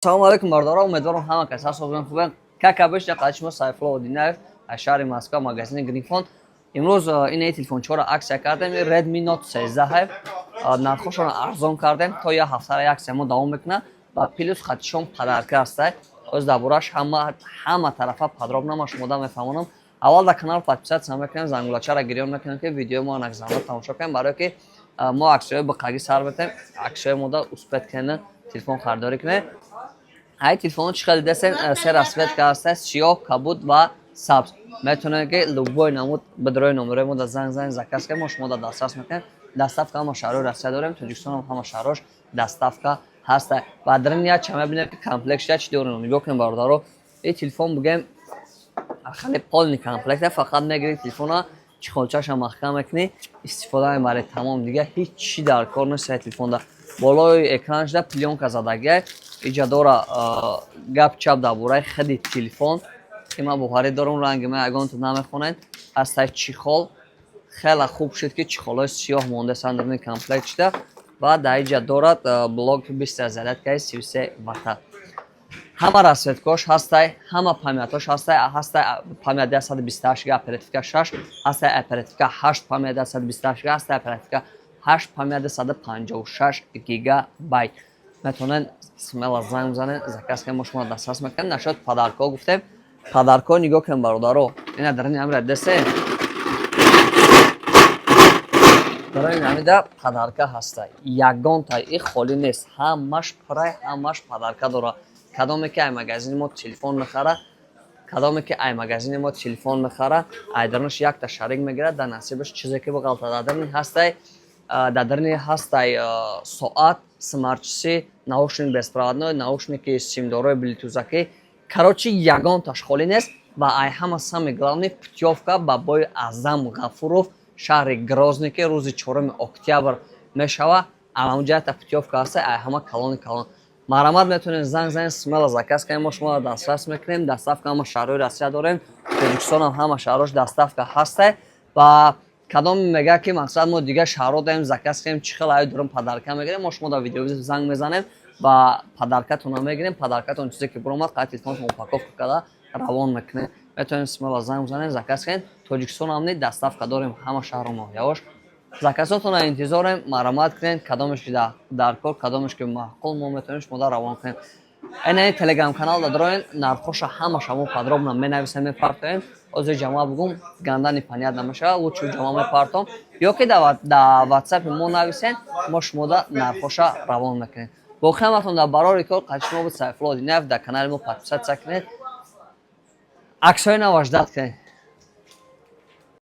Салом алейкум, бардора. Умедворам ҳама кас ҳасобан хубан. Как обычно, қадишмо Сайфулло Одинаев аз шаҳри Москва, магазини Гринфон. Имрӯз ин телефончора аксия кардем. Redmi Note 13 нархошро арзон кардем. То як ҳафтара аксия мо давом мекунад ва плюс хатишон подарка аст. Оз дабураш ҳама тарафа подробно ма шумо мефаҳмонам. Аввал да канал подписатсия мекунем, зангулачаро гирён мекунем ки видео мо нагзамон тамошо кунем, барое ки мо аксияҳои бақагӣ сар бетем, аксияҳои мода успет кена телефон хардорӣ кунем. Ҳай телефон чӣ хел десен се расцветка аст, сиёҳ, кабуд ва сабз. Метавонед ки любой намуд бидрои номерои мо да занг заказ кунед, мо шумо да дастрас мекунем. Доставка ҳама шаҳрҳои Россия дорем, Тоҷикистон ҳам ҳама шаҳрҳош доставка ҳаст. Ва дар ин як чама бинем ки комплектшия чӣ дорем. Нигоҳ кунем бародаро. Ин телефон бигем хеле полный комплект, фақат мегиред телефона чихолчаша маҳкам мекунӣ, истифода мебаред тамом, дига ҳеҷ чӣ дар кор нест телефонда. Болои экранашда плёнка задагия, иҷа дора гап чап дар бораи хади телефон. Ки ман бо харидорам ранги ма ягон тут намехонед. Ҳастай чихол хеле хуб шуд ки чихолҳои сиёҳ мондасан дар ин комплектшда ва дар иҷа дорад блок 20 зарядкаи 33 ватта. Ҳама расцветкош ҳастай, ҳама памятош ҳастай, памяти 128 га, оперативка 6, ҳастай оперативка 8 памяти 128 га, ҳастай оперативка 8 памяти 156 гигабайт. Метавонед смело занг бизанед, заказ кунед, мо шумо дастрас мекунем. Нашод подаркҳо гуфтем. Подаркҳо нигоҳ кунем бародаро. Ина дар ин амра десен. Дар ин амида подарка ҳастай. Ягонтай и холӣ нест. Ҳамаш прай, ҳамаш подарка дора. Кадоме ки ай магазини мо телефон мехара, кадоме ки ай магазини мо телефон мехара, айдарнаш якта шарик мегирад, дар насибаш чизе ки боғалта дадарни ҳастай. Дадарни ҳастай соат, смартчаси, наушник беспроводной, наушники симдорои блютузаки. Короче, ягонташ холӣ нест ва ай ҳама сами главни путёвка ба бои Азам Ғафуров, шаҳри Грозный ки рӯзи 4 октябр мешава. Аламҷаҳата путёвка ҳастай, ай ҳама калони калон. Марамат метавонед занг занед, смело заказ кунед, мо шумо дастрас мекунем. Доставка ҳама шаҳрҳои Россия дорем, Тоҷикистон ҳам ҳама шаҳрҳош доставка ҳастай. Ва кадом мега ки мақсад мо дига шаҳрҳо дорем заказ кунем, чӣ хел ай дорем подарка мегирем, мо шумо да видео занг мезанем ва подаркатона мегирем. Подаркатон чизе ки буромад, қай телефонтон упаковка карда равон мекунем. Метавонед смело занг бизанед, заказ кунед. Тоҷикистон ҳам доставка дорем, ҳама шаҳру моҳияҳош. Заказотона интизорем, марамат кунед, кадомеш ки дар кор, кадомеш ки маъқул, мо метавонем шумо да равон кунем. Ин телеграм канал да дороен, нархоша ҳамаша мо подробно менависем, мепартоем. Озир ҷама бугум ганда непонят намешава, лучше ҷама мепартом. Ё ки да WhatsApp мо нависен, мо шумо да нархоша равон мекунем. Бо хидматон да барори кор қадишмо буд Сайфулло Одинаев, да канали мо подписатсия кунед. Аксҳои нав аждад кунед.